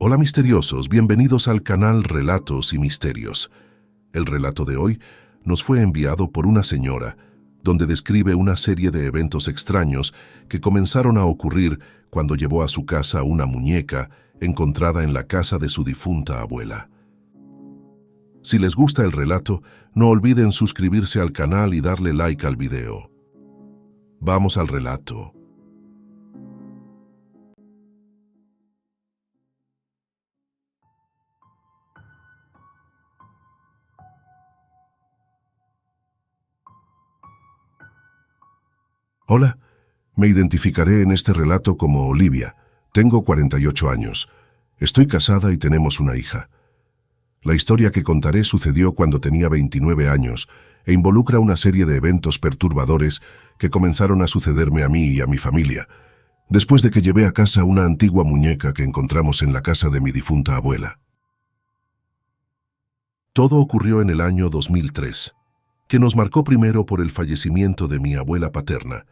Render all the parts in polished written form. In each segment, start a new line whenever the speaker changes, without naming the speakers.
Hola misteriosos, bienvenidos al canal Relatos y Misterios. El relato de hoy nos fue enviado por una señora, donde describe una serie de eventos extraños que comenzaron a ocurrir cuando llevó a su casa una muñeca encontrada en la casa de su difunta abuela. Si les gusta el relato, no olviden suscribirse al canal y darle like al video. Vamos al relato. Hola, me identificaré en este relato como Olivia. Tengo 48 años. Estoy casada y tenemos una hija. La historia que contaré sucedió cuando tenía 29 años e involucra una serie de eventos perturbadores que comenzaron a sucederme a mí y a mi familia, después de que llevé a casa una antigua muñeca que encontramos en la casa de mi difunta abuela. Todo ocurrió en el año 2003, que nos marcó primero por el fallecimiento de mi abuela paterna,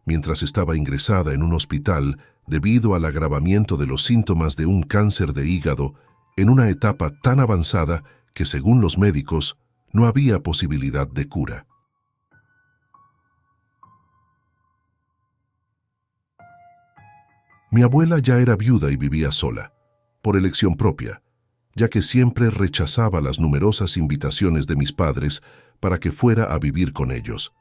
mientras estaba ingresada en un hospital debido al agravamiento de los síntomas de un cáncer de hígado en una etapa tan avanzada que, según los médicos, no había posibilidad de cura. Mi abuela ya era viuda y vivía sola, por elección propia, ya que siempre rechazaba las numerosas invitaciones de mis padres para que fuera a vivir con ellos.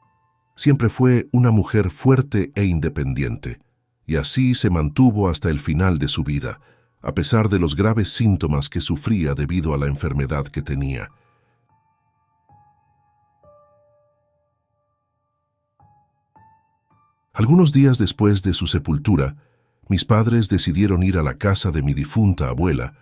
Siempre fue una mujer fuerte e independiente, y así se mantuvo hasta el final de su vida, a pesar de los graves síntomas que sufría debido a la enfermedad que tenía. Algunos días después de su sepultura, mis padres decidieron ir a la casa de mi difunta abuela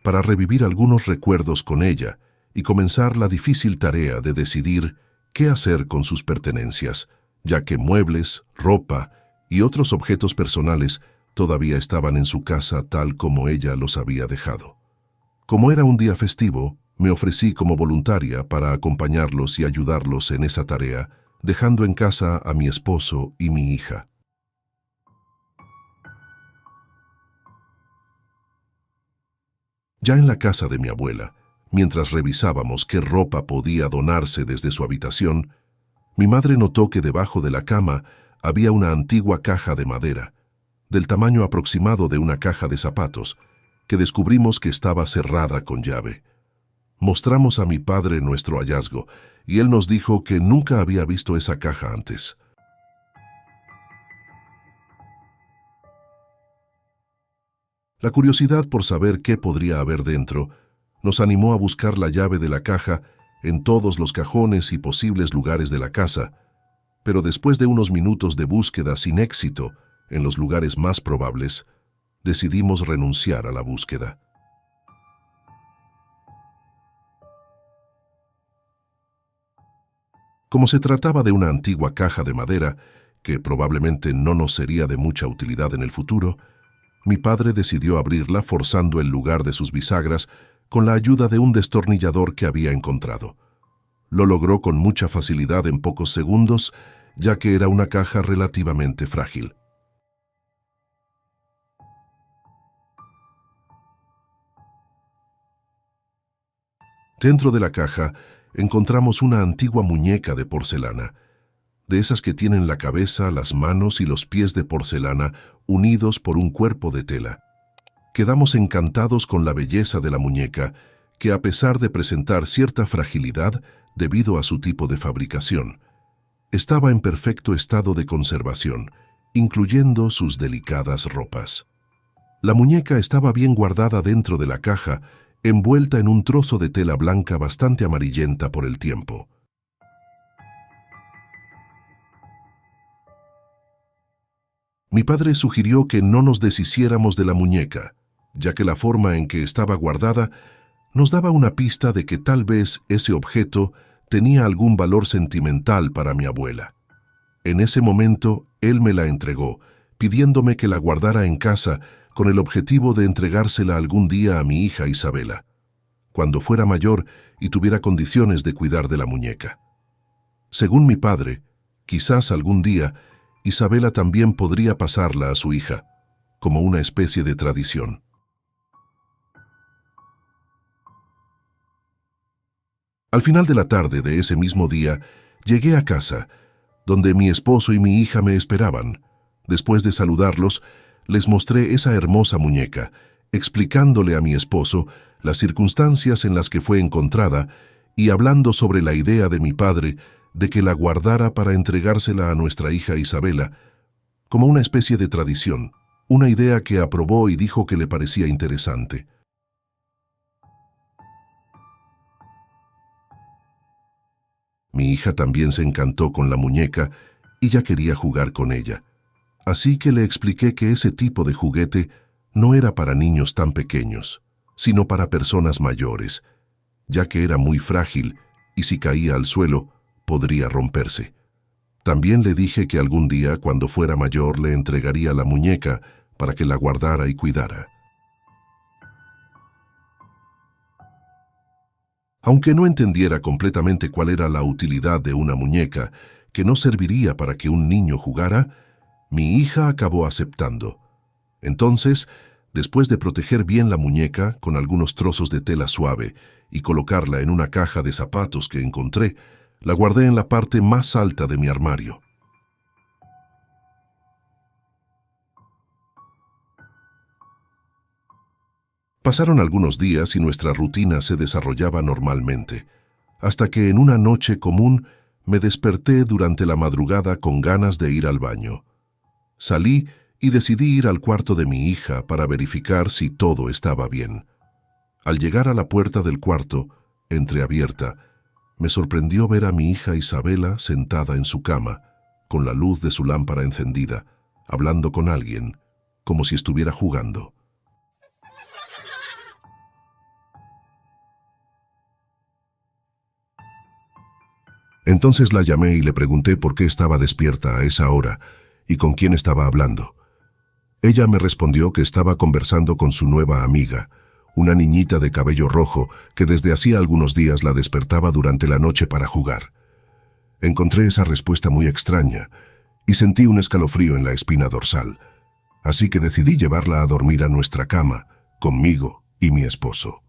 para revivir algunos recuerdos con ella y comenzar la difícil tarea de decidir qué hacer con sus pertenencias, ya que muebles, ropa y otros objetos personales todavía estaban en su casa tal como ella los había dejado. Como era un día festivo, me ofrecí como voluntaria para acompañarlos y ayudarlos en esa tarea, dejando en casa a mi esposo y mi hija. Ya en la casa de mi abuela, mientras revisábamos qué ropa podía donarse desde su habitación, mi madre notó que debajo de la cama había una antigua caja de madera, del tamaño aproximado de una caja de zapatos, que descubrimos que estaba cerrada con llave. Mostramos a mi padre nuestro hallazgo, y él nos dijo que nunca había visto esa caja antes. La curiosidad por saber qué podría haber dentro nos animó a buscar la llave de la caja en todos los cajones y posibles lugares de la casa, pero después de unos minutos de búsqueda sin éxito en los lugares más probables, decidimos renunciar a la búsqueda. Como se trataba de una antigua caja de madera, que probablemente no nos sería de mucha utilidad en el futuro, mi padre decidió abrirla forzando el lugar de sus bisagras con la ayuda de un destornillador que había encontrado. Lo logró con mucha facilidad en pocos segundos, ya que era una caja relativamente frágil. Dentro de la caja encontramos una antigua muñeca de porcelana, de esas que tienen la cabeza, las manos y los pies de porcelana unidos por un cuerpo de tela. Quedamos encantados con la belleza de la muñeca, que a pesar de presentar cierta fragilidad debido a su tipo de fabricación, estaba en perfecto estado de conservación, incluyendo sus delicadas ropas. La muñeca estaba bien guardada dentro de la caja, envuelta en un trozo de tela blanca bastante amarillenta por el tiempo. Mi padre sugirió que no nos deshiciéramos de la muñeca, ya que la forma en que estaba guardada nos daba una pista de que tal vez ese objeto tenía algún valor sentimental para mi abuela. En ese momento, él me la entregó, pidiéndome que la guardara en casa con el objetivo de entregársela algún día a mi hija Isabela, cuando fuera mayor y tuviera condiciones de cuidar de la muñeca. Según mi padre, quizás algún día Isabela también podría pasarla a su hija, como una especie de tradición. Al final de la tarde de ese mismo día, llegué a casa, donde mi esposo y mi hija me esperaban. Después de saludarlos, les mostré esa hermosa muñeca, explicándole a mi esposo las circunstancias en las que fue encontrada y hablando sobre la idea de mi padre de que la guardara para entregársela a nuestra hija Isabela, como una especie de tradición, una idea que aprobó y dijo que le parecía interesante. Mi hija también se encantó con la muñeca y ya quería jugar con ella. Así que le expliqué que ese tipo de juguete no era para niños tan pequeños, sino para personas mayores, ya que era muy frágil y si caía al suelo, podría romperse. También le dije que algún día, cuando fuera mayor, le entregaría la muñeca para que la guardara y cuidara. Aunque no entendiera completamente cuál era la utilidad de una muñeca que no serviría para que un niño jugara, mi hija acabó aceptando. Entonces, después de proteger bien la muñeca con algunos trozos de tela suave y colocarla en una caja de zapatos que encontré, la guardé en la parte más alta de mi armario. Pasaron algunos días y nuestra rutina se desarrollaba normalmente, hasta que en una noche común me desperté durante la madrugada con ganas de ir al baño. Salí y decidí ir al cuarto de mi hija para verificar si todo estaba bien. Al llegar a la puerta del cuarto, entreabierta, me sorprendió ver a mi hija Isabela sentada en su cama, con la luz de su lámpara encendida, hablando con alguien, como si estuviera jugando. Entonces la llamé y le pregunté por qué estaba despierta a esa hora y con quién estaba hablando. Ella me respondió que estaba conversando con su nueva amiga, una niñita de cabello rojo que desde hacía algunos días la despertaba durante la noche para jugar. Encontré esa respuesta muy extraña y sentí un escalofrío en la espina dorsal, así que decidí llevarla a dormir a nuestra cama, conmigo y mi esposo.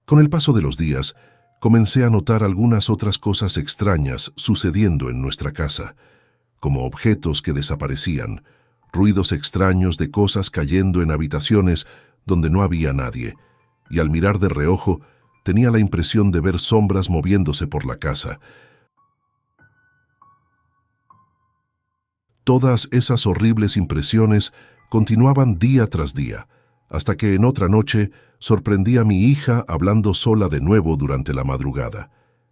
Con el paso de los días, comencé a notar algunas otras cosas extrañas sucediendo en nuestra casa, como objetos que desaparecían, ruidos extraños de cosas cayendo en habitaciones donde no había nadie, y al mirar de reojo tenía la impresión de ver sombras moviéndose por la casa. Todas esas horribles impresiones continuaban día tras día, hasta que en otra noche sorprendí a mi hija hablando sola de nuevo durante la madrugada.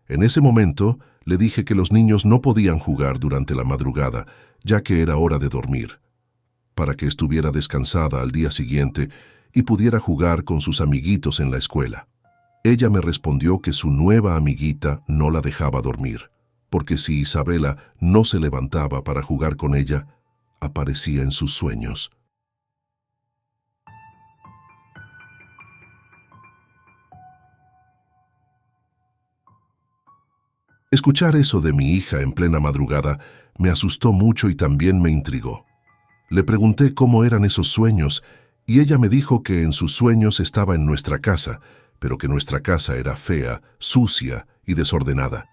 En ese momento le dije que los niños no podían jugar durante la madrugada, ya que era hora de dormir, para que estuviera descansada al día siguiente y pudiera jugar con sus amiguitos en la escuela. Ella me respondió que su nueva amiguita no la dejaba dormir, porque si Isabela no se levantaba para jugar con ella, aparecía en sus sueños. Escuchar eso de mi hija en plena madrugada me asustó mucho y también me intrigó. Le pregunté cómo eran esos sueños y ella me dijo que en sus sueños estaba en nuestra casa, pero que nuestra casa era fea, sucia y desordenada,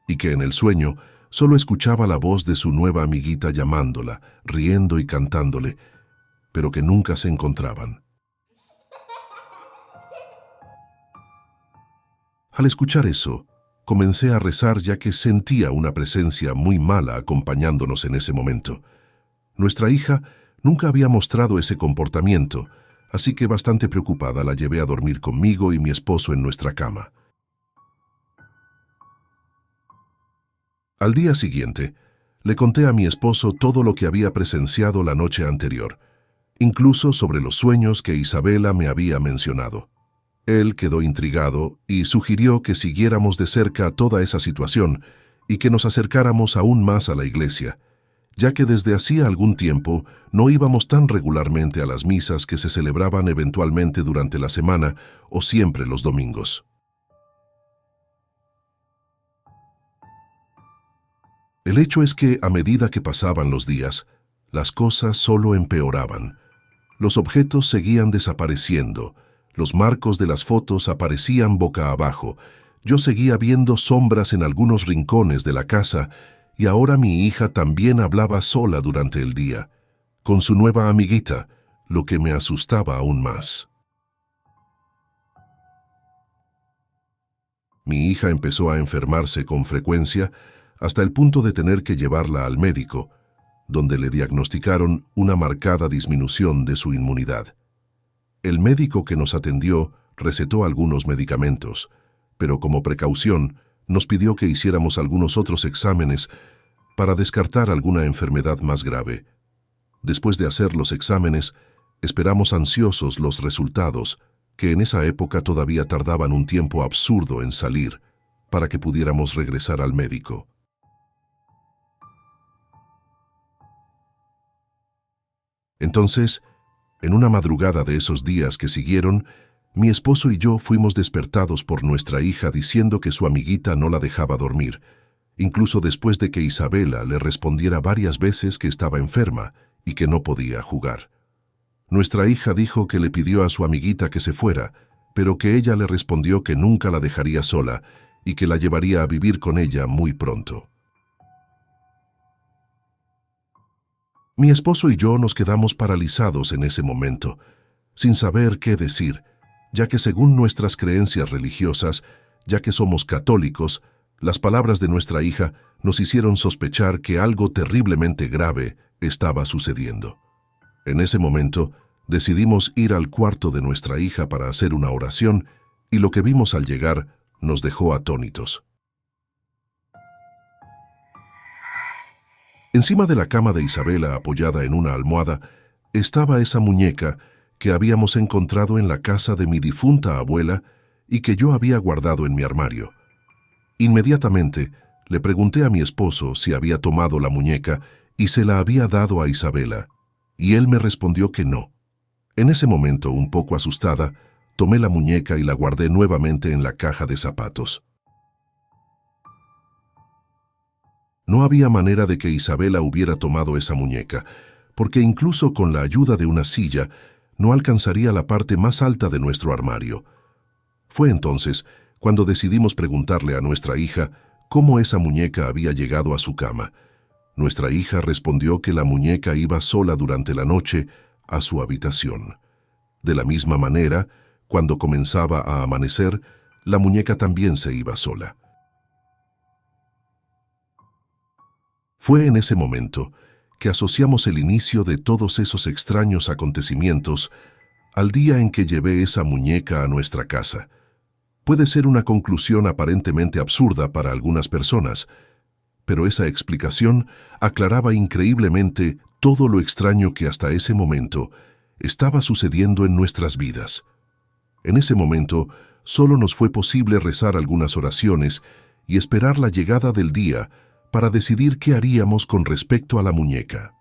y que en el sueño solo escuchaba la voz de su nueva amiguita llamándola, riendo y cantándole, pero que nunca se encontraban. Al escuchar eso, comencé a rezar ya que sentía una presencia muy mala acompañándonos en ese momento. Nuestra hija nunca había mostrado ese comportamiento, así que bastante preocupada la llevé a dormir conmigo y mi esposo en nuestra cama. Al día siguiente, le conté a mi esposo todo lo que había presenciado la noche anterior, incluso sobre los sueños que Isabela me había mencionado. Él quedó intrigado y sugirió que siguiéramos de cerca toda esa situación y que nos acercáramos aún más a la iglesia, ya que desde hacía algún tiempo no íbamos tan regularmente a las misas que se celebraban eventualmente durante la semana o siempre los domingos. El hecho es que a medida que pasaban los días, las cosas solo empeoraban. Los objetos seguían desapareciendo, Los marcos de las fotos aparecían boca abajo. Yo seguía viendo sombras en algunos rincones de la casa y ahora mi hija también hablaba sola durante el día, con su nueva amiguita, lo que me asustaba aún más. Mi hija empezó a enfermarse con frecuencia hasta el punto de tener que llevarla al médico, donde le diagnosticaron una marcada disminución de su inmunidad. El médico que nos atendió recetó algunos medicamentos, pero como precaución nos pidió que hiciéramos algunos otros exámenes para descartar alguna enfermedad más grave. Después de hacer los exámenes, esperamos ansiosos los resultados, que en esa época todavía tardaban un tiempo absurdo en salir, para que pudiéramos regresar al médico. Entonces, en una madrugada de esos días que siguieron, mi esposo y yo fuimos despertados por nuestra hija diciendo que su amiguita no la dejaba dormir, incluso después de que Isabela le respondiera varias veces que estaba enferma y que no podía jugar. Nuestra hija dijo que le pidió a su amiguita que se fuera, pero que ella le respondió que nunca la dejaría sola y que la llevaría a vivir con ella muy pronto. Mi esposo y yo nos quedamos paralizados en ese momento, sin saber qué decir, ya que según nuestras creencias religiosas, ya que somos católicos, las palabras de nuestra hija nos hicieron sospechar que algo terriblemente grave estaba sucediendo. En ese momento, decidimos ir al cuarto de nuestra hija para hacer una oración y lo que vimos al llegar nos dejó atónitos. Encima de la cama de Isabela, apoyada en una almohada, estaba esa muñeca que habíamos encontrado en la casa de mi difunta abuela y que yo había guardado en mi armario. Inmediatamente le pregunté a mi esposo si había tomado la muñeca y se la había dado a Isabela, y él me respondió que no. En ese momento, un poco asustada, tomé la muñeca y la guardé nuevamente en la caja de zapatos. No había manera de que Isabela hubiera tomado esa muñeca, porque incluso con la ayuda de una silla no alcanzaría la parte más alta de nuestro armario. Fue entonces cuando decidimos preguntarle a nuestra hija cómo esa muñeca había llegado a su cama. Nuestra hija respondió que la muñeca iba sola durante la noche a su habitación. De la misma manera, cuando comenzaba a amanecer, la muñeca también se iba sola. Fue en ese momento que asociamos el inicio de todos esos extraños acontecimientos al día en que llevé esa muñeca a nuestra casa. Puede ser una conclusión aparentemente absurda para algunas personas, pero esa explicación aclaraba increíblemente todo lo extraño que hasta ese momento estaba sucediendo en nuestras vidas. En ese momento, solo nos fue posible rezar algunas oraciones y esperar la llegada del día para decidir qué haríamos con respecto a la muñeca.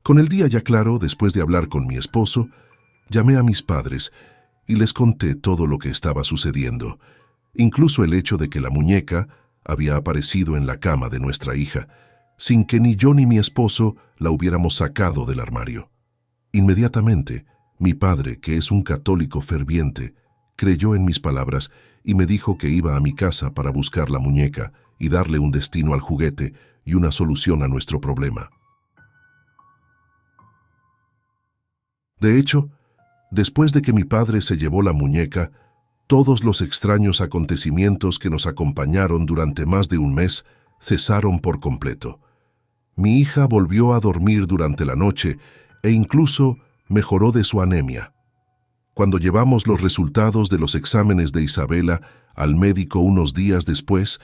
Con el día ya claro, después de hablar con mi esposo, llamé a mis padres y les conté todo lo que estaba sucediendo, incluso el hecho de que la muñeca había aparecido en la cama de nuestra hija, sin que ni yo ni mi esposo la hubiéramos sacado del armario. Inmediatamente, mi padre, que es un católico ferviente, creyó en mis palabras y me dijo que iba a mi casa para buscar la muñeca y darle un destino al juguete y una solución a nuestro problema. De hecho, después de que mi padre se llevó la muñeca, todos los extraños acontecimientos que nos acompañaron durante más de un mes cesaron por completo. Mi hija volvió a dormir durante la noche e incluso mejoró de su anemia. Cuando llevamos los resultados de los exámenes de Isabela al médico unos días después,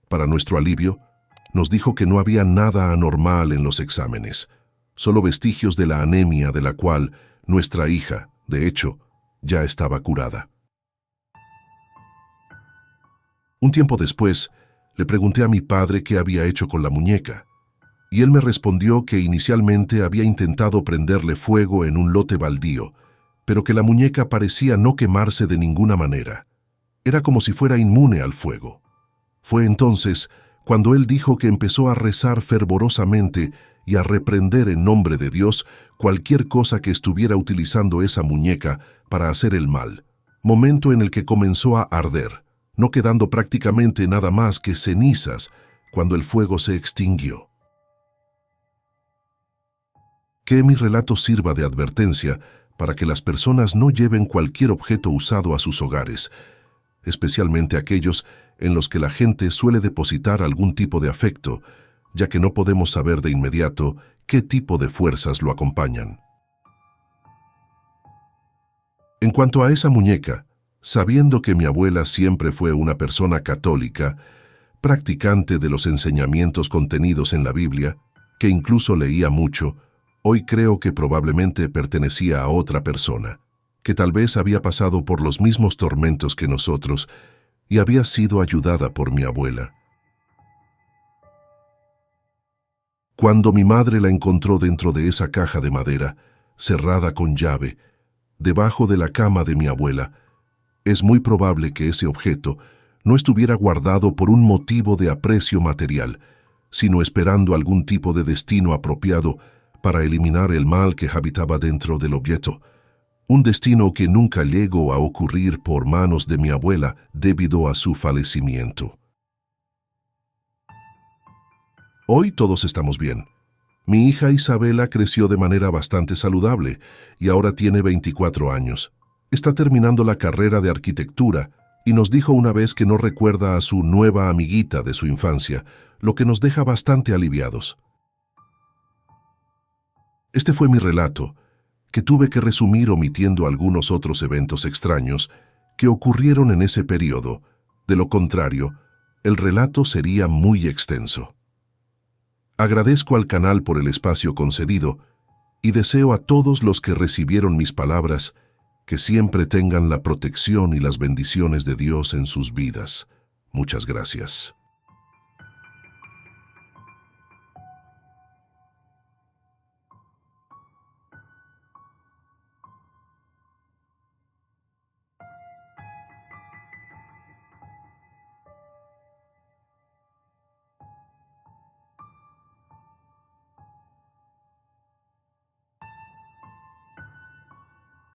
para nuestro alivio, nos dijo que no había nada anormal en los exámenes, solo vestigios de la anemia de la cual nuestra hija, de hecho, ya estaba curada. Un tiempo después, le pregunté a mi padre qué había hecho con la muñeca, y él me respondió que inicialmente había intentado prenderle fuego en un lote baldío, pero que la muñeca parecía no quemarse de ninguna manera. Era como si fuera inmune al fuego. Fue entonces cuando él dijo que empezó a rezar fervorosamente y a reprender en nombre de Dios cualquier cosa que estuviera utilizando esa muñeca para hacer el mal. Momento en el que comenzó a arder, no quedando prácticamente nada más que cenizas cuando el fuego se extinguió. Que mi relato sirva de advertencia para que las personas no lleven cualquier objeto usado a sus hogares, especialmente aquellos en los que la gente suele depositar algún tipo de afecto, ya que no podemos saber de inmediato qué tipo de fuerzas lo acompañan. En cuanto a esa muñeca, sabiendo que mi abuela siempre fue una persona católica, practicante de los enseñamientos contenidos en la Biblia, que incluso leía mucho, hoy creo que probablemente pertenecía a otra persona, que tal vez había pasado por los mismos tormentos que nosotros y había sido ayudada por mi abuela. Cuando mi madre la encontró dentro de esa caja de madera, cerrada con llave, debajo de la cama de mi abuela, es muy probable que ese objeto no estuviera guardado por un motivo de aprecio material, sino esperando algún tipo de destino apropiado para eliminar el mal que habitaba dentro del objeto, un destino que nunca llegó a ocurrir por manos de mi abuela debido a su fallecimiento. Hoy todos estamos bien. Mi hija Isabela creció de manera bastante saludable y ahora tiene 24 años. Está terminando la carrera de arquitectura y nos dijo una vez que no recuerda a su nueva amiguita de su infancia, lo que nos deja bastante aliviados. Este fue mi relato, que tuve que resumir omitiendo algunos otros eventos extraños que ocurrieron en ese periodo. De lo contrario, el relato sería muy extenso. Agradezco al canal por el espacio concedido y deseo a todos los que recibieron mis palabras que siempre tengan la protección y las bendiciones de Dios en sus vidas. Muchas gracias.